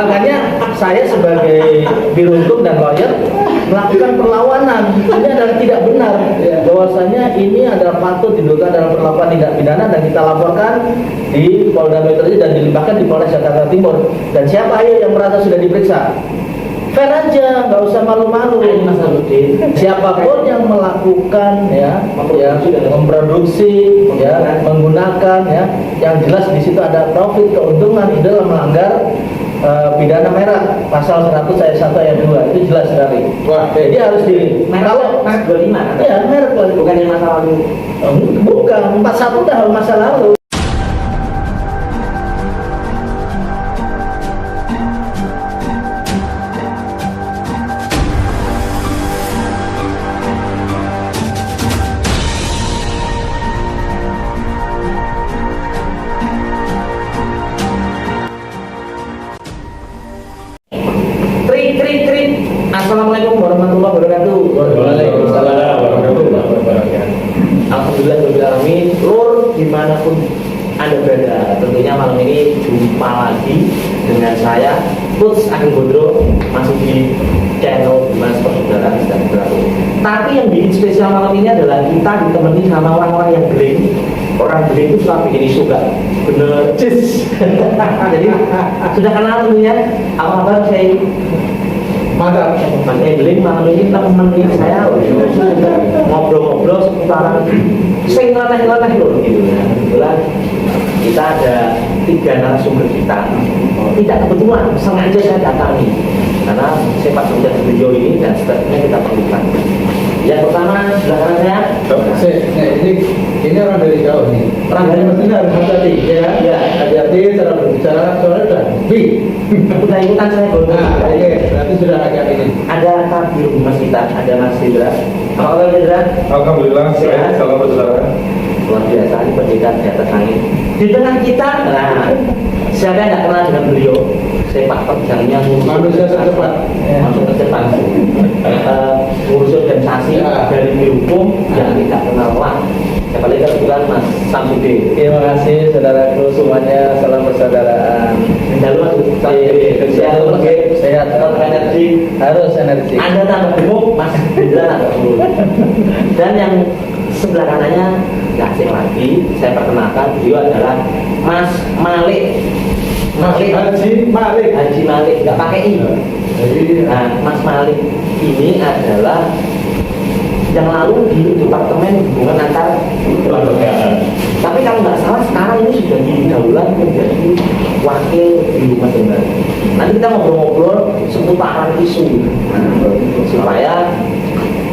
Makanya saya sebagai biro hukum dan lawyer melakukan perlawanan. Ini adalah tidak benar. Bahwasanya ini adalah patut diduga dalam perlakuan tindak pidana dan kita laporkan di Polda Metro Jaya dan dilimpahkan di Polres Jakarta Timur. Dan siapa ayo yang merasa sudah diperiksa? Fair aja, nggak usah malu-malu. Siapapun yang melakukan memproduksi, menggunakan, yang jelas di situ ada profit keuntungan itu adalah melanggar pidana merah pasal 100 ayat 1 ayat 2 itu jelas sekali. Wah, jadi harus di kalau 25 ya merek bukan yang masa lalu. Bukan 41 tahun masa lalu. Assalamualaikum warahmatullahi wabarakatuh. Waalaikumsalam warahmatullahi wabarakatuh. Alhamdulillahirobbilalamin. Lur dimanapun Anda berada, tentunya malam ini jumpa lagi dengan saya Coach Ageng Bodro, masih di channel Dimas Persaudaraan dan Berlaku. Tapi yang bikin spesial malam ini adalah kita ditemani sama orang-orang yang beling. Orang beling itu suka bikin isu kan? Bener, cis. Jadi sudah kenal tentunya. Apa kabar saya? Mantap. Mas Evelyn malam ini teman saya ngobrol-ngobrol seputaran sing ngeleneh-ngeleneh loh gitu ya. Kebetulan kita ada 3 narasumber kita. Tidak kebetulan, sengaja saya datangi karena sepak terjang beliau ini dan seterusnya kita perlukan. Yang pertama sebelah kanan saya. Ini orang dari jauh nih. Orang dari benar, hati-hati ya. Ya, Hati-hati cara berbicara soalnya udah udah ikutan saya belum. Oke, berarti sudah agak ini. Ada Kabir Humas kita, ada Mas Hendra. Apa kabar Hendra? Alhamdulillah, Sehat? salam persaudaraan. Luar biasa, ini pendidikan di atas angin. Di tengah kita, nah, siapa yang tidak kenal dengan beliau? Sepak terjangnya Manusia tercepat. masuk tercepat. Ngurus organisasi dari biro hukum yang tidak kenal lah. Siapa lagi kebetulan Mas Samsudin. Terima kasih saudaraku semuanya, salam persaudaraan. Lalu sehat, tetap energi, Harus energi. Anda tambah gemuk, Mas Hendra tambah gemuk. Dan yang sebelah kanannya nggak asing lagi, saya perkenalkan beliau adalah Mas Malik. Haji Malik, nggak pakai i. Nah, Mas Malik ini adalah yang lalu di Departemen Hubungan Antar Kelembagaan. Tapi kalau nggak salah sekarang ini sudah didahulukan menjadi wakil di Rumah Jembatan. Nanti kita ngobrol-ngobrol seputaran isu supaya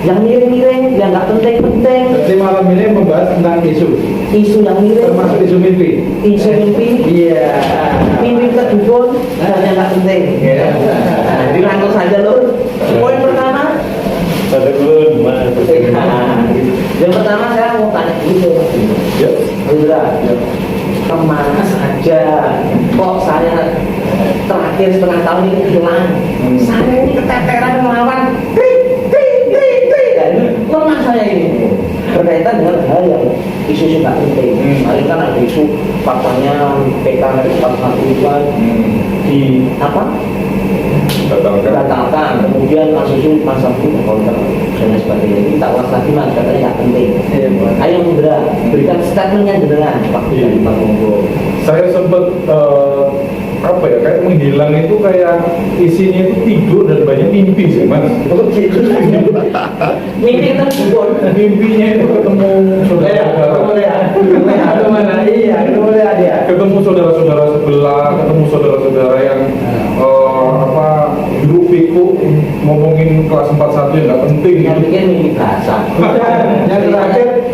yang miring-miring, yang nggak penting-penting. Jadi malam ini membahas tentang isu Yang miring, termasuk isu mimpi. isu mimpi, Iya. mimpi kedukun, dan yang nggak penting. Iya. Nah, jadi langsung saja loh. Poin pertama. Yang pertama saya mau tanya dulu. Ya. Hendra, kemana saja kok saya terakhir setengah tahun ini hilang? Saya ini keteteran melawan lemah saya ini berkaitan dengan hal yang isu-isu tak penting. Hari kan ada isu faktanya PK 41 di apa? Batalkan, kemudian kasus masa itu counter dan sebagainya. Kita ulas lagi mas, katanya nggak penting. Ayo Hendra, berikan statementnya dengan waktu dari Pak Monggo. Saya sempat kayak menghilang itu kayak isinya itu tidur dan banyak mimpi sih mas. Mimpi tersebut, Mimpinya itu ketemu ketemu saudara-saudara sebelah, ketemu saudara-saudara yang duduk piku ngomongin kelas 41 yang nggak penting yang gitu. bikin mimpi bahasa.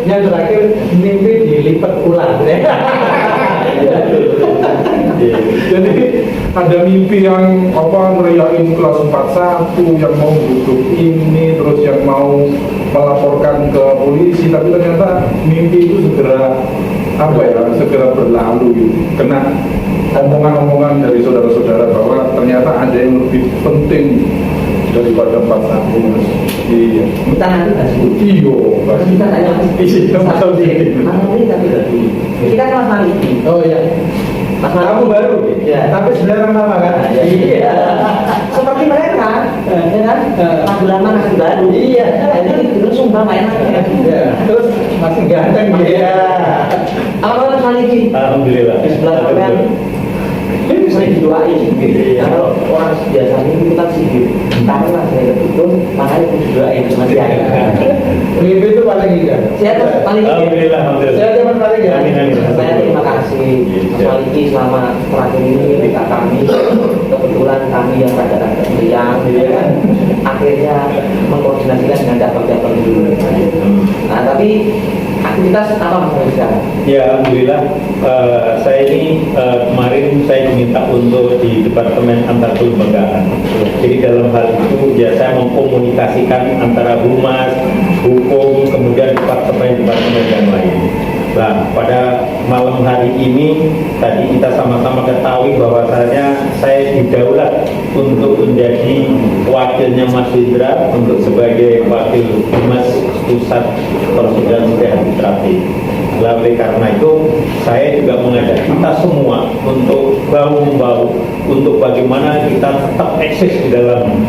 Yang terakhir mimpi dilipat ulang. Jadi ada mimpi yang ngerayain kelas 41 yang mau duduk ini, terus yang mau melaporkan ke polisi, tapi ternyata mimpi itu segera berlalu gitu. Kena omongan-omongan dari saudara-saudara bahwa ternyata ada yang lebih penting daripada 41 mas. Iya. Kita nanti kasih dulu. Iyo, Kita tanya isi Mas Malik tapi lagi. Kita kelas Malik. Oh iya. Kamu baru, Ya. tapi sebenarnya lama kan? Iya. Seperti mereka, ya kan? Lagu lama lagu baru. Iya. Itu terus sumpah main Ya. Terus masih ganteng gitu. Iya. Apa lagi? Alhamdulillah. Di sebelah sampean sering didoain gitu. Kalau orang biasa ini kita sibuk, karena saya itu makanya aku didoain sama dia. Mimpi itu paling indah. Saya tuh paling Alhamdulillah, alhamdulillah. Saya cuma paling indah. Amin, amin. saya terima kasih Mas Waliki selama terakhir ini BK kami, kebetulan kami yang rada-rada meriang gitu ya kan, akhirnya mengkoordinasikan dengan cabang-cabang dulu. Nah tapi aktivitas apa Mas Waliki sekarang? Ya, alhamdulillah. Saya ini kemarin saya diminta untuk di Departemen Antar Kelembagaan. Jadi dalam hal itu ya saya mengkomunikasikan antara humas, hukum, kemudian departemen-departemen yang lain. Nah, pada malam hari ini tadi kita sama-sama ketahui bahwasanya saya didaulat untuk menjadi wakilnya Mas Indra untuk sebagai wakil Humas Pusat Persaudaraan Sehat Trafik. Oleh karena itu saya juga mengajak kita semua untuk bahu-membahu untuk bagaimana kita tetap eksis di dalam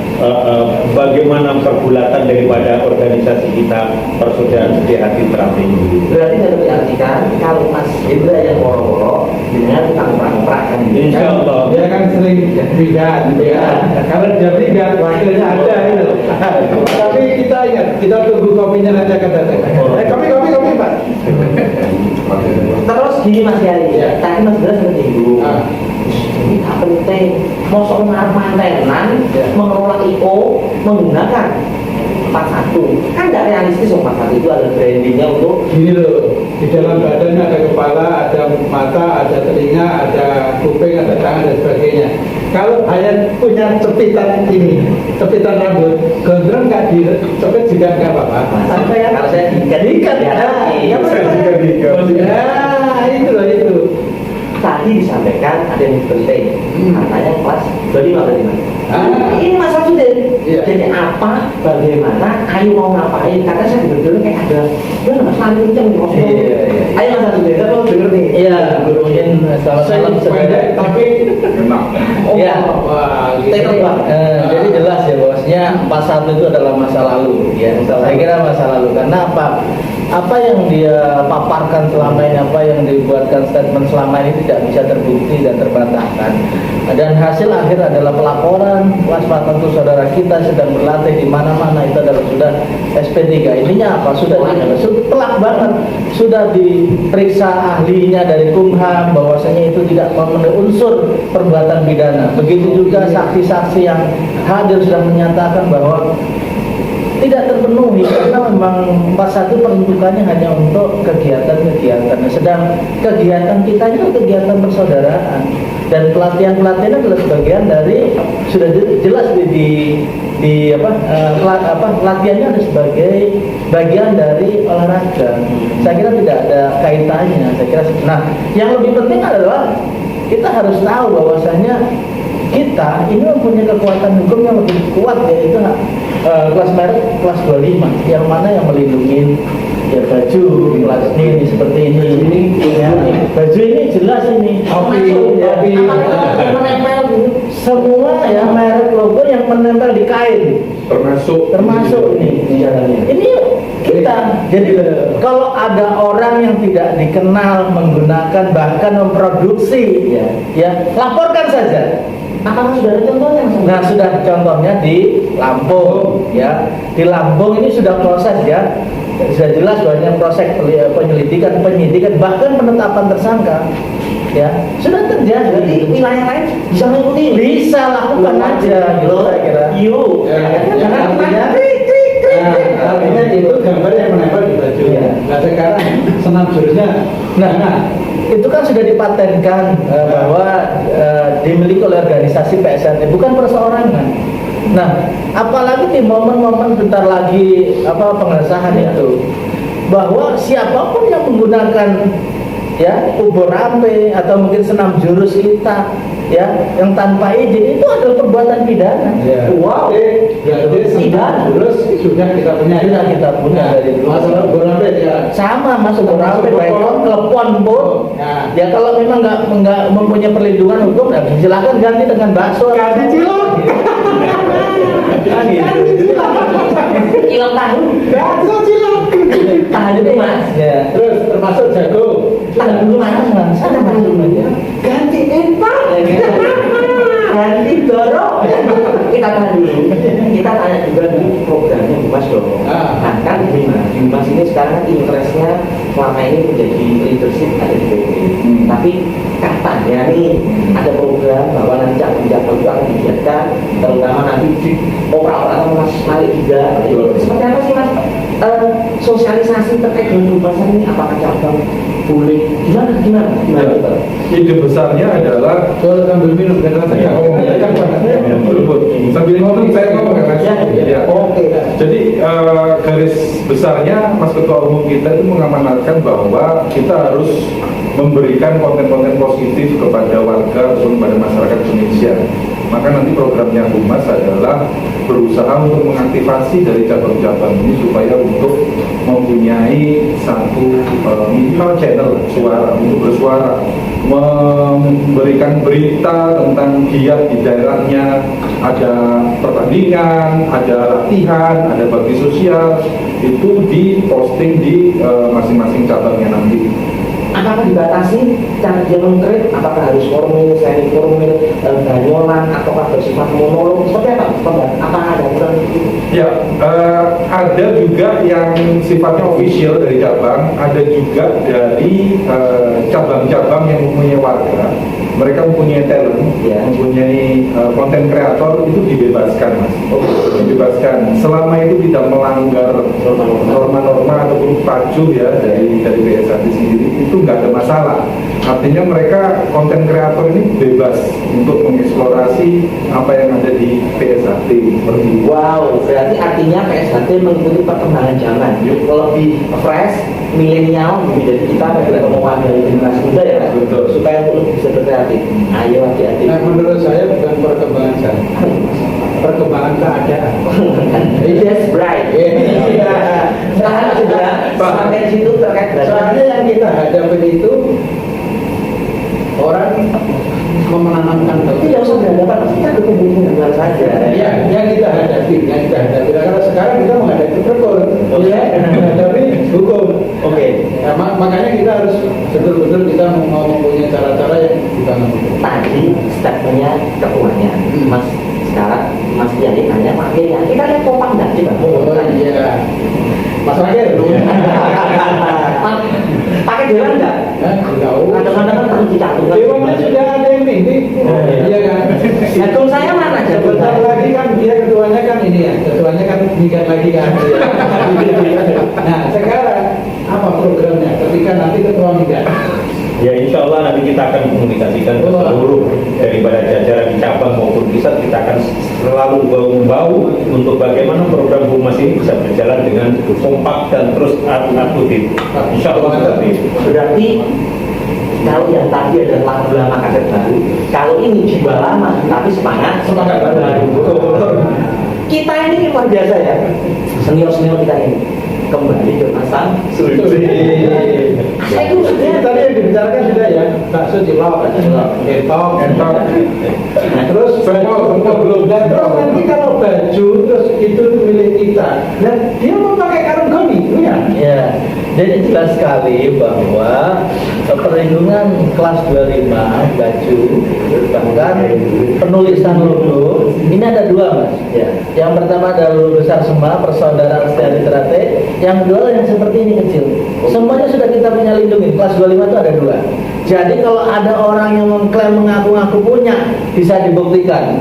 bagaimana pergulatan daripada organisasi kita Persaudaraan Sehat Trafik. Berarti saya diartikan kalau Mas Indra yang woro-woro dengan tukang perang kan Insya Allah. Dia kan sering brigat, ya. Kalau dia brigat, wakilnya ada itu. Tapi kita ingat, kita tunggu kopinya nanti akan datang. Kopi Pak. terus gini Mas Yari, Ya. tadi Mas Indra sudah nyinggung Ah. ini tak penting mau soal mantenan Ya. mengelola IO menggunakan 41 kan tidak realistis. 41 itu ada brandingnya untuk Gini loh, di dalam badannya ada kepala, ada mata, ada telinga, ada kuping, ada tangan dan sebagainya. Kalau hanya punya cepitan ini, cepitan rambut, gondrong nggak dicepit juga nggak apa-apa. sampai ya kalau saya diikat ya, Ya, Saya juga diikat. Ya, itu loh itu. tadi disampaikan ada yang penting katanya kelas 25 berarti Mas. Ah. Ini Mas Samsudin. Iya. Jadi apa, bagaimana, ayo mau ngapain? Karena saya betul-betul kayak ada, ya Mas lari kenceng nih, ngomong. Iya. Ayo Mas Samsudin, kita mau denger nih. Iya, Guru Min, selamat malam Pendek, sebenarnya. tapi Enak. Ya. wah, gitu. Terbang. Jadi jelas ya bahwasanya 41 itu adalah masa lalu ya. Saya kira masa lalu karena apa? Apa yang dia paparkan selama ini, apa yang dibuatkan statement selama ini tidak bisa terbukti dan terbantahkan. Dan hasil akhir adalah pelaporan waspada untuk saudara kita sedang berlatih di mana-mana itu adalah sudah SP3. Intinya apa? Sudah telak banget. Sudah diperiksa ahlinya dari Kumham bahwasanya itu tidak memenuhi unsur perbuatan pidana. Begitu juga saksi-saksi yang hadir sudah menyatakan bahwa tidak terpenuhi karena memang 41 peruntukannya hanya untuk kegiatan-kegiatan. Sedang kegiatan kita itu kegiatan persaudaraan dan pelatihan-pelatihan adalah sebagian dari sudah jelas pelatihannya ada sebagai bagian dari olahraga. Saya kira tidak ada kaitannya. Saya kira. Nah, yang lebih penting adalah kita harus tahu bahwasanya kita ini mempunyai kekuatan hukum yang lebih kuat, yaitu kelas merek kelas 25 yang mana yang melindungi ya baju kelas ini seperti ini ya, baju ini jelas ini menempel semua ya merek logo yang menempel di kain termasuk ini kita. Jadi kalau ada orang yang tidak dikenal menggunakan bahkan memproduksi ya laporkan saja. Apakah sudah ada contohnya Mas? Nah, sudah contohnya di Lampung ya. Di Lampung ini sudah proses ya. Sudah jelas banyak proses penyelidikan, penyidikan bahkan penetapan tersangka. Ya, sudah terjadi. Berarti wilayah lain bisa mengikuti. Bisa lakukan aja gitu saya kira. Yuk. Jangan artinya artinya itu gambar yang menempel di baju. Nah sekarang senam jurusnya. Nah, itu kan sudah dipatenkan bahwa dimiliki oleh organisasi PSRT, bukan perseorangan. Nah, apalagi di momen-momen bentar lagi pengesahan itu, bahwa siapapun yang menggunakan ya ubur rampe atau mungkin senam jurus kita ya yang tanpa izin itu adalah perbuatan pidana. Wow. Jadi senam jurus sudah kita punya. Sudah kita punya dari dulu. Masalah Gorambe ya. Sama masuk Gorambe, Masuk baik Gorambe. telepon pun. Nah. Ya kalau memang nggak mempunyai perlindungan hukum, ya silakan ganti dengan bakso. Ganti cilok. Kan gitu. Cilok tahu. Bakso cilok. Tahan dulu mas. Ya. Terus termasuk jago. Tahan dulu mas. Sana masuk aja. Ganti empang. Ganti dorong. Kita tahan dulu. Kita tanya juga dulu programnya Bu Mas dong. Ah. Nah kan di Mas ini sekarang kan interestnya selama ini menjadi leadership ada di PP. Tapi katanya nih ada program bahwa nanti cabang-cabang itu akan digiatkan, terutama nanti di operator Mas Malik juga. Seperti apa sih Mas sosialisasi terkait dengan pembahasan ini? Apakah cabang boleh gimana? Ide besarnya adalah Soal sambil minum dan rasanya. Oh, Kan panasnya. sambil ngomong saya ngomong ya Mas. Ya. Oke. Jadi garis besarnya Mas Ketua Umum kita itu mengamanatkan bahwa kita harus memberikan konten-konten positif kepada warga ataupun kepada masyarakat Indonesia. Maka nanti programnya Humas adalah berusaha untuk mengaktifasi dari cabang-cabang ini supaya untuk mempunyai satu minimal channel suara untuk bersuara, memberikan berita tentang giat di daerahnya, ada pertandingan, ada latihan, ada bakti sosial, itu diposting di masing-masing cabangnya nanti. Apakah dibatasi cara dia mengkrit? Apakah harus formil, semi formil, banyolan, ataukah bersifat monolog? Seperti apa? Apakah ada aturan itu? Ya, ada juga yang sifatnya official dari cabang, ada juga dari cabang-cabang yang mempunyai warga. Mereka mempunyai talent, Ya. mempunyai konten kreator, itu dibebaskan, Mas. Dibebaskan. Selama itu tidak melanggar norma-norma ataupun pacu ya dari PSAT sendiri, itu nggak ada masalah. Artinya mereka konten kreator ini bebas untuk mengeksplorasi apa yang ada di PSAT seperti itu. Wow, berarti artinya PSHT mengikuti perkembangan zaman. Lebih fresh, milenial, jadi kita mewakili generasi muda ya, Betul. supaya untuk bisa berkreatif. Ayo hati-hati. Nah, menurut saya bukan perkembangan zaman, perkembangan keadaan. That's bright. Iya. Sekarang sudah sampai situ terkait Soalnya yang kita hadapi itu orang menanamkan tidak usah berhadapan, kita ketemu dengan saja. Ya, yang kita hadapi. Nah, karena sekarang kita menghadapi protokol, ya, menghadapi hukum. Oke. Ya, makanya kita harus betul-betul kita mau mempunyai cara-cara yang dibangun. Tadi statementnya ketuanya, Mas. Sekarang Mas Kiai tanya Pak Kiai, kita lihat kompak nggak sih Bang? Oh iya, Mas Wakil. Pakai dewan nggak? Tahu. Kadang-kadang kan perlu dicatat. Dewannya sudah ada yang mimpi. Iya kan. Jagung saya mana jagung Sebentar saya? lagi kan dia ketuanya kan ini ya, ketuanya kan nikah lagi kan. Nah sekarang apa programnya ketika nanti ketua nikah? Ya insya Allah nanti kita akan komunikasikan ke seluruh daripada jajaran di cabang maupun pusat, kita akan selalu bau-bau untuk bagaimana program Humas ini bisa berjalan dengan kompak dan terus akutif. Insya Allah seperti itu. Berarti kalau yang tadi ada lagu lama kaset baru, kalau ini jiwa lama tapi semangat baru. Kita ini luar biasa ya, senior kita ini kembali ke masa suci. Saya itu sebenarnya Tadi yang dibicarakan sudah ya, bakso cilok, entok. Nah, terus baju belum. Dan terus nanti kalau baju terus itu milik kita, dan dia mau pakai karung goni, ya? Ya, jadi jelas sekali bahwa perlindungan kelas 25 baju bahkan penulisan logo ini ada dua Mas. Ya. Yang pertama ada logo besar semua persaudaraan Setiadi Terate, yang kedua yang seperti ini kecil. Semuanya sudah kita punya lindungi. Kelas 25 itu ada dua. Jadi kalau ada orang yang mengklaim mengaku-ngaku punya bisa dibuktikan.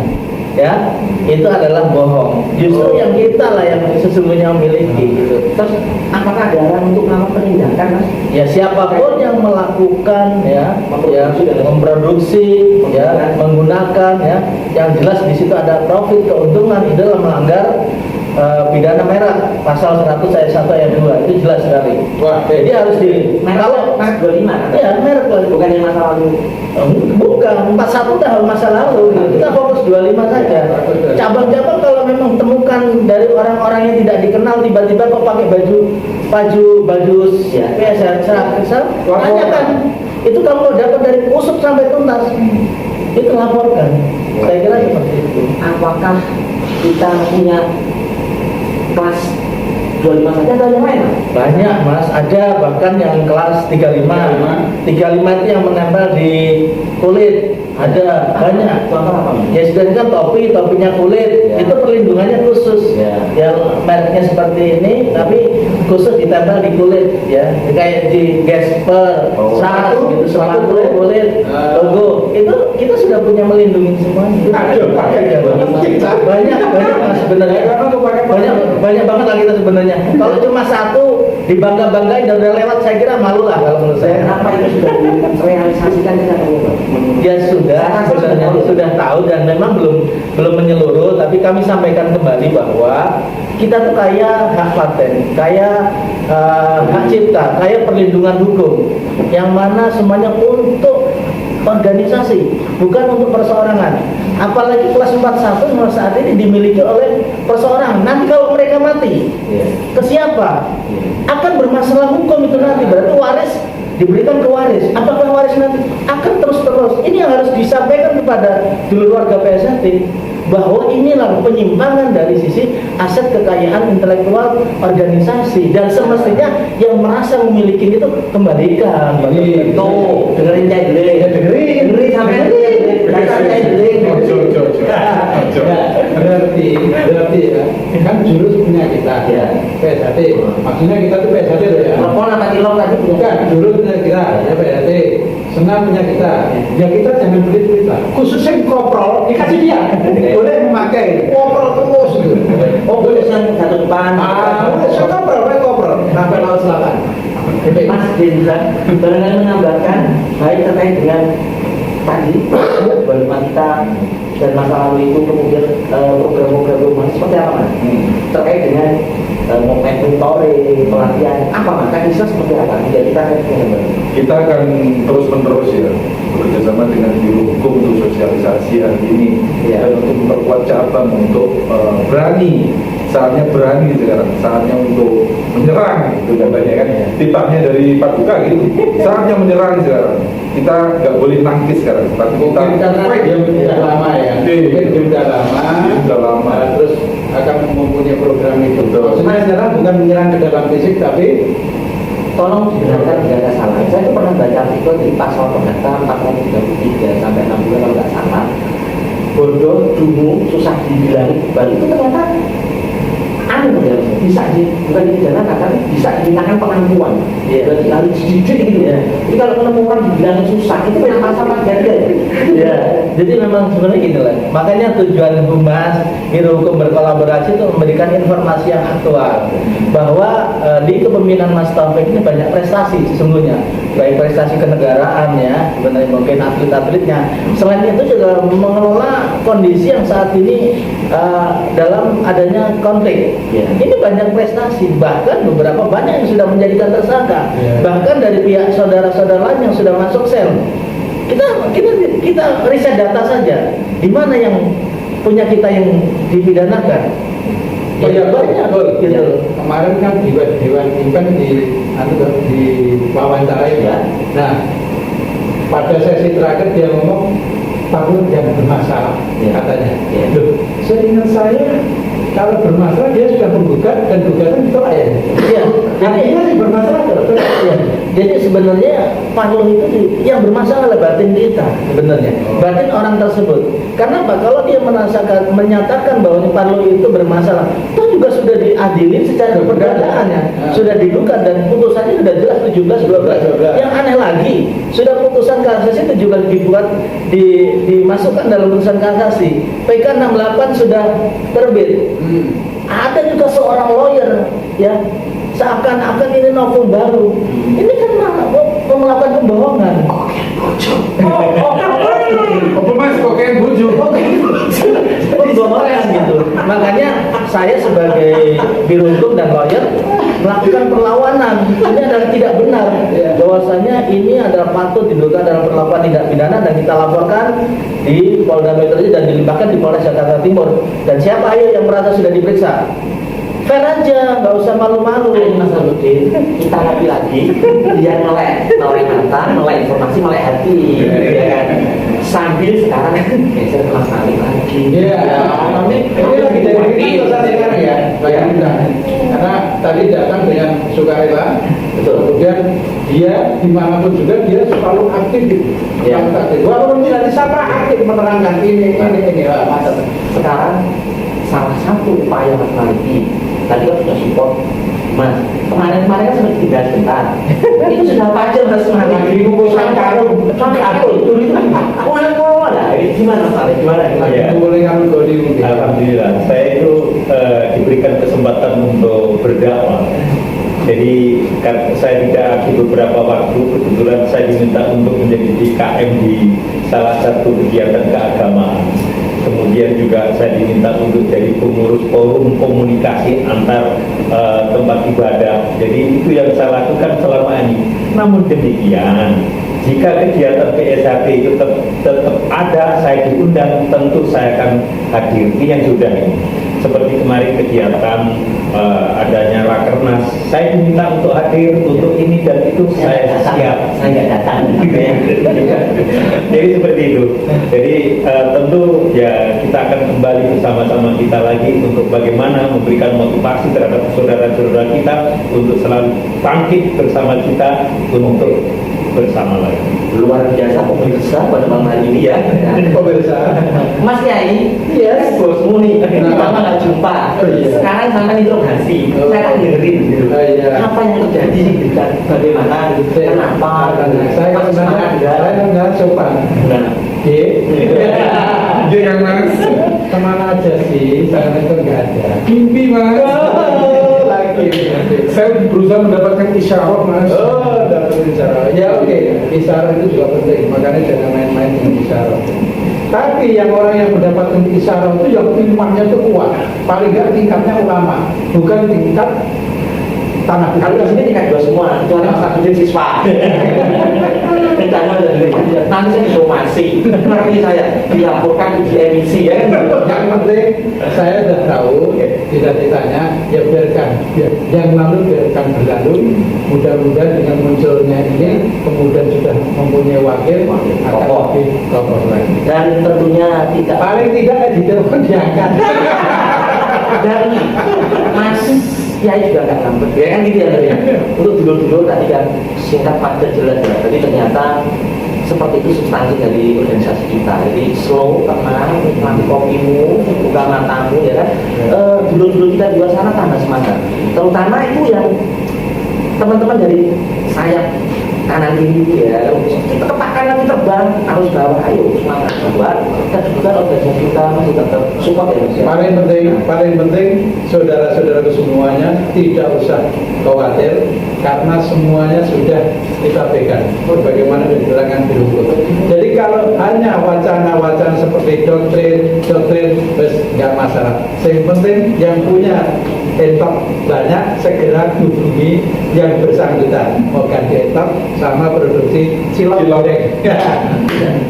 Ya, itu adalah bohong. Justru yang kita lah yang sesungguhnya memiliki gitu. Terus apakah ada arahan untuk melakukan penindakan Mas? Ya siapapun yang melakukan ya memproduksi ya menggunakan ya yang jelas di situ ada profit keuntungan itu adalah melanggar pidana merah pasal 100 ayat 1 ayat 2 itu jelas sekali. Wah, Jadi harus di Kalau Mas 25 kan? ya merek lah. Bukan yang masa lalu. Bukan 41 tahun masa lalu gitu. Kita fokus 25 saja. Cabang-cabang kalau memang temukan dari orang-orang yang tidak dikenal tiba-tiba kok pakai baju Ya. tanyakan itu kamu dapat dari usuk sampai tuntas, itu laporkan. Saya kira seperti itu. Apakah kita punya kelas 25 saja atau yang lain? Banyak mas, ada bahkan yang kelas 35 itu yang menempel di kulit, ada banyak. Contoh apa? Ya sudah kan topinya kulit, Ya. itu perlindungannya khusus. Ya. Yang mereknya seperti ini, tapi khusus ditempel di kulit, ya kayak di Gasper, Oh. SAS gitu, sepatu kulit, logo. Itu kita sudah punya melindungi semuanya. Banyak mas sebenarnya. Banyak banget lah kita sebenarnya. Kalau cuma satu dibangga-banggain dan udah lewat, saya kira malu lah kalau menurut saya. Kenapa itu sudah direalisasikan kita tahu? Ya sudah tahu dan memang belum menyeluruh, tapi kami sampaikan kembali bahwa kita tuh kaya hak paten, kaya hak cipta, kaya perlindungan hukum, yang mana semuanya untuk organisasi, bukan untuk perseorangan. Apalagi kelas 41 saat ini dimiliki oleh perseorangan. Nanti kalau mereka mati, ke siapa? Akan bermasalah hukum itu nanti. Berarti waris diberikan ke waris. Apakah waris nanti akan terus-terus? Ini yang harus disampaikan kepada dulur warga PSHT, bahwa inilah penyimpangan dari sisi aset kekayaan intelektual organisasi, dan semestinya yang merasa memiliki itu kembalikan. Itu dengerin cai dengerin sampai berarti ya, kan jurus punya kita, Ya. PSHT. Maksudnya kita tuh PSHT loh ya. telepon apa kilong tadi? Bukan, jurus punya kita, ya PSHT. Senam punya kita. Ya kita jangan pelit-pelit lah. Khususnya koprol dikasih dia, boleh memakai koprol terus. Gitu. Oh, boleh yang satu depan. Boleh saya koprol sampai laut selatan. Mas Dendra barangkali menambahkan baik terkait dengan tadi bagaimana kita dan masa lalu itu, kemudian program-program rumah seperti apa Mas? Terkait dengan mentoring, pelatihan apa Mas? Teknisnya seperti apa? Jadi Kita akan terus menerus ya bekerjasama dengan Biro Hukum untuk sosialisasi hari ini, Ya. dan untuk memperkuat cabang untuk berani, saatnya berani sekarang, saatnya untuk menyerang gitu katanya kan, titahnya dari Pak Duka gitu, saatnya menyerang sekarang. Kita nggak boleh nangkis sekarang, tapi kita Mungkin karena dia sudah lama ya. Mungkin dia sudah lama. Terus akan mempunyai program itu. Betul. Maksudnya menyerang bukan menyerang ke dalam fisik, tapi tolong dibenarkan jika ada salah. Saya itu pernah baca artikel di pasal perdata 433 sampai 60 kalau nggak salah. Bodoh, dungu, susah dibilangin kembali itu ternyata ya, bisa bukan dipidanakan, tapi bisa dimintakan pengampuan. Berarti harus dididik gitu ya. Jadi kalau ketemu orang dibilangin susah, itu memang masalah ganda. Ya, jadi memang sebenarnya gini lah. Makanya tujuan Humas, Biro Hukum berkolaborasi itu memberikan informasi yang aktual, bahwa di kepemimpinan Mas Taufik ini banyak prestasi sesungguhnya, baik prestasi kenegaraan ya, sebenarnya mungkin atlet-atletnya. Selain itu juga mengelola kondisi yang saat ini dalam adanya konflik. Ya. Ini banyak prestasi, bahkan beberapa banyak yang sudah menjadikan tersangka, bahkan dari pihak saudara-saudara lain yang sudah masuk sel. Kita riset data saja, di mana yang punya kita yang dipidanakan. oh ya banyak betul. gitu. Kemarin kan di Dewan Pimpinan di wawancarai ya. Nah, pada sesi terakhir dia ngomong Pak yang bermasalah katanya. Loh, seingat saya kalau bermasalah dia sudah menggugat dan gugatan ditolak ya. Iya, Artinya sih bermasalah terus. ya. Jadi sebenarnya Parlo itu yang bermasalah adalah batin kita sebenarnya, batin orang tersebut. Karena apa? Kalau dia menyatakan bahwa Parlo itu bermasalah, itu juga sudah diadili secara perdataannya, sudah digugat dan putusannya sudah jelas 17-12. Yang aneh lagi, sudah putusan kasasi itu juga dimasukkan dalam putusan kasasi. PK 68 sudah terbit. Ada juga seorang lawyer ya, seakan-akan ini novum baru. Ini kan melakukan pembohongan. apa Mas kok kayak bujuk? Pembohongan gitu. Makanya saya sebagai Biro Hukum dan lawyer melakukan perlawanan, ini adalah tidak benar. Bahwasanya ini adalah patut diduga dalam perlakuan tindak pidana dan kita laporkan di Polda Metro Jaya dan dilimpahkan di Polres Jakarta Timur. Dan siapa ayo yang merasa sudah diperiksa? Fair aja, nggak usah malu-malu. Mas Aludin, kita lagi-lagi dia melek mata, melek informasi, melek hati, ya kan? Sambil sekarang geser ke Mas Salim lagi. Iya, Tapi ini lagi dari kita sekarang ya, bagi kita. Karena tadi datang dengan sukarela, Betul. kemudian dia dimanapun juga dia selalu aktif gitu. Iya. Selalu aktif. Walaupun tidak disapa aktif menerangkan ini. Mas, sekarang salah satu upaya Mas Maliki tadi kan sudah support Mas, kemarin-kemarin kan sempat dibahas bentar itu sudah apa aja Mas Maliki Bungkusan karung. sampai aku itu mau lah gimana Mas Maliki, gimana Iya. Boleh kami goli mungkin. Alhamdulillah, saya itu diberikan kesempatan untuk berdakwah. Jadi saya tidak di beberapa waktu kebetulan saya diminta untuk menjadi DKM di salah satu kegiatan keagamaan. Kemudian juga saya diminta untuk jadi pengurus forum komunikasi antar tempat ibadah. Jadi itu yang saya lakukan selama ini. Namun demikian, jika kegiatan PSHT itu tetap ada, saya diundang, tentu saya akan hadir. Ini yang sudah ini. Seperti kemarin kegiatan adanya Rakernas, saya diminta untuk hadir untuk ini dan itu saya siap. saya nggak datang Jadi seperti itu. Jadi tentu ya kita akan kembali bersama-sama kita lagi untuk bagaimana memberikan motivasi terhadap saudara-saudara kita untuk selalu bangkit bersama kita untuk bersama lagi. luar biasa pemirsa pada malam hari ini ya Pemirsa. Mas Yai, Yes. bosmu nih, Nah. lama nggak jumpa. Oh, iya. Sekarang sampai interogasi, Oh. saya kan dengerin gitu. Oh, iya. Apa yang terjadi, gitu kan? Bagaimana, gitu. Kenapa? Saya Mas semangat nggak? nggak coba. Nah, Dia yang Mas, Kemana aja sih? Saya itu nggak ada. mimpi Mas. Lagi. Saya berusaha mendapatkan isyarat Mas. Oh, dapat isyarat. Ya oke, isyarat itu juga penting. Makanya jangan main-main dengan isyarat. Tapi yang orang yang mendapatkan isyarat itu yang imannya itu kuat. Paling nggak tingkatnya ulama, bukan tingkat tanah. kalau di sini tingkat dua semua, kecuali Mas Abdul siswa. Rencana nanti saya diplomasi, nanti saya dilaporkan uji emisi ya. Yang penting saya sudah tahu cita-citanya, ya biarkan yang lalu biarkan berlalu. Mudah-mudahan dengan munculnya ini kemudian sudah mempunyai wakil akan Kokoh. lebih kokoh lagi. Dan tentunya tidak Paling tidak di telepon diangkat. dan Mas Kiai juga nggak ngambek ya kan gitu ya tadi ya. Untuk dulu tadi kan singkat padat jelas ya. Jadi ternyata seperti itu substansi dari organisasi kita. Jadi slow, tenang, nikmati kopimu, buka matamu ya kan. Dulu kita di luar sana tambah semangat. Terutama itu yang teman-teman dari sayap kanan kiri ya, kita kepakan lagi terbang harus bawa, ayo semangat buat kita juga organisasi kita masih tetap support ya Mas ya. Paling penting saudara-saudaraku semuanya tidak usah khawatir karena semuanya sudah kita pegang. Bagaimana diterangkan di hukum. Jadi kalau hanya wacana-wacana seperti doktrin, terus nggak masalah. Yang penting yang punya entok banyak segera hubungi yang bersangkutan mau ganti entok sama produksi cilok goreng.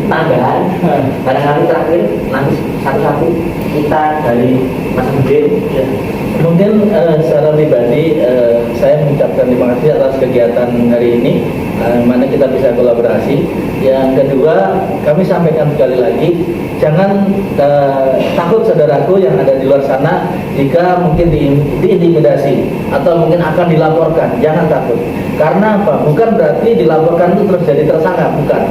Tambahan barangkali terakhir nanti satu-satu kita dari Mas Udin ya. Mungkin secara pribadi saya mengucapkan terima kasih atas kegiatan hari ini, mana kita bisa kolaborasi. Yang kedua, kami sampaikan sekali lagi, jangan takut saudaraku yang ada di luar sana jika mungkin diintimidasi atau mungkin akan dilaporkan. Jangan takut, karena apa? Bukan berarti dilaporkan itu terus jadi tersangka, bukan.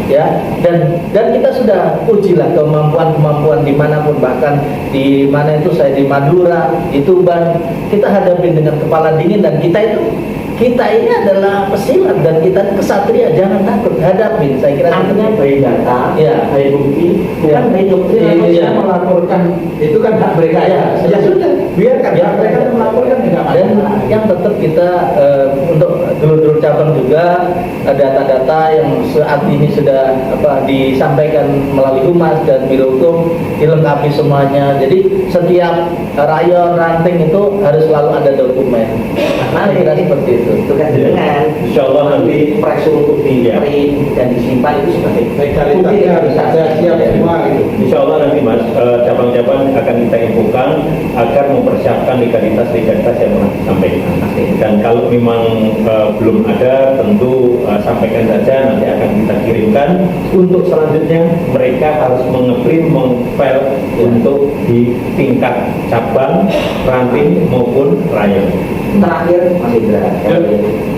Ya, dan kita sudah ujilah kemampuan dimanapun, bahkan di mana itu saya di Madura, di Tuban, kita hadapi dengan kepala dingin dan kita ini adalah pesilat dan kita kesatria, jangan takut, hadapin. Saya kira Artinya bayi data, ya, bayi bukti, bukan Ya. bayi doktrin. Iya. Saya melaporkan itu kan hak mereka ya. Ya sudah, biarkan Ya. hak mereka melaporkan tidak Dan masalah. yang tetap kita untuk dulur-dulur cabang juga data-data yang saat ini sudah disampaikan melalui humas dan biro hukum dilengkapi semuanya. Jadi setiap rayon ranting itu harus selalu ada dokumen. Nah, Kira seperti itu. tugas dengan Insya Allah nanti pressure untuk di print dan disimpan itu sebagai Legalitasnya harus ada siap semua gitu. Insya Allah nanti Mas, cabang-cabang akan kita infokan agar mempersiapkan legalitas-legalitas yang pernah disampaikan. Dan kalau memang belum ada, tentu sampaikan saja, nanti akan kita kirimkan. Untuk selanjutnya mereka harus mengeprint, mengfile untuk di tingkat cabang, ranting maupun rayon. Terakhir Mas Indra,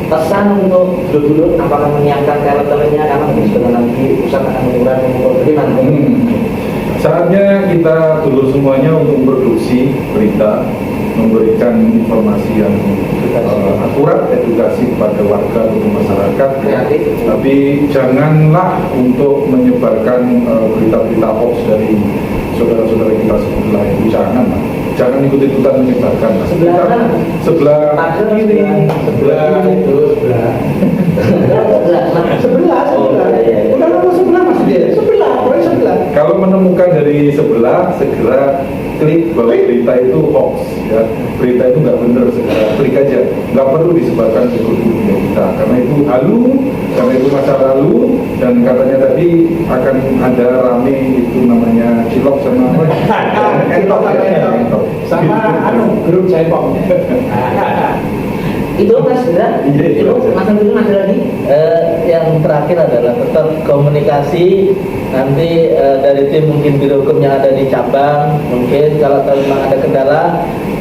pesan untuk dulu apakah menyiapkan talent-talentnya karena mungkin sebentar lagi pusat akan mengurangi bagaimana? Saatnya kita dulu semuanya untuk memproduksi berita, memberikan informasi yang akurat, edukasi kepada warga atau masyarakat. Kreatif. Tapi janganlah untuk menyebarkan berita-berita hoax dari saudara-saudara kita sebelah itu, jangan ikut-ikutan menyebarkan. Sebelah mana? Sebelah kiri, Sebelah itu sebelah. Oh, iya. Udah lama sebelah Mas dia. Sebelah, pokoknya sebelah. Kalau menemukan dari sebelah, segera klik bahwa berita itu hoax, ya. Berita itu nggak benar, segera klik aja. Nggak perlu disebarkan ke grup media kita, karena itu halu, karena itu masa lalu, dan katanya tadi akan ada rame itu namanya cilok sama Entok. Sama grup Cepok. Itu Mas Indra, itu Mas Indra ada lagi? Yang terakhir adalah tetap komunikasi nanti dari tim mungkin biro hukum yang ada di cabang, mungkin kalau memang ada kendala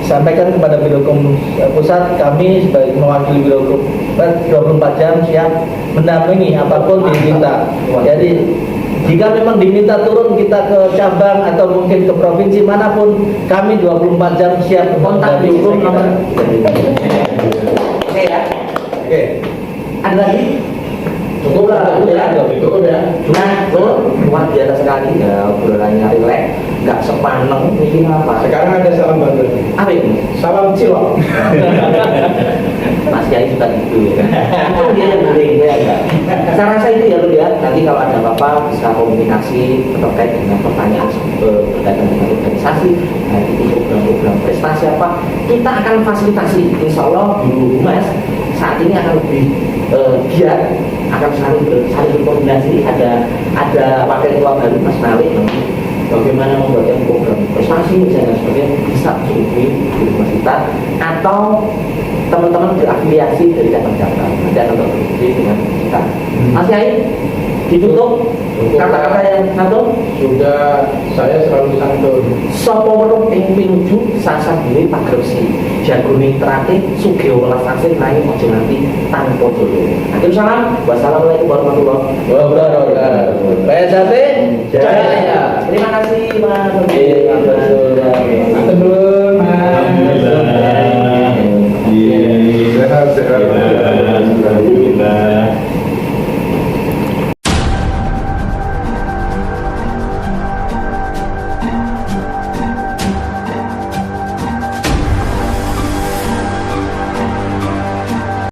sampaikan kepada biro hukum pusat. Kami sebagai mewakili biro hukum 24 jam siap mendampingi apapun diminta. Jadi jika memang diminta turun kita ke cabang atau mungkin ke provinsi manapun, kami 24 jam siap Kontak mendampingi. hukum nomor. Oke ya. Oke. Ada lagi? Cukup lah, cukup ya. Nah, tuh luar biasa sekali ya, obrolannya rileks, nggak sepaneng ini apa? Sekarang ada salam baru. Apa itu? Salam cilok. Mas Kiai suka gitu ya. Itu dia yang penting ya enggak. Saya rasa itu ya lu ya. Nanti kalau ada apa-apa bisa komunikasi terkait dengan pertanyaan berkaitan dengan organisasi, nanti program-program prestasi apa, kita akan fasilitasi. Insya Allah Biro Humas saat ini akan lebih giat, akan saling berkoordinasi. Ada wakil ketua baru Mas Malik nanti bagaimana membuat program prestasi misalnya sebagainya bisa diikuti di rumah kita atau teman-teman berafiliasi dari cabang-cabang nanti akan berdiskusi dengan kita. Mas Kiai ditutup kata-kata yang satu Sudah saya selalu santun. sopo weruh ing pinuju sasabine pagresi jagone trate sugih welas asih nanging aja nganti tanpa dolo. Akhir salam. Wassalamualaikum warahmatullahi Wabarakatuh. PSAT Jaya. Terima kasih Mas.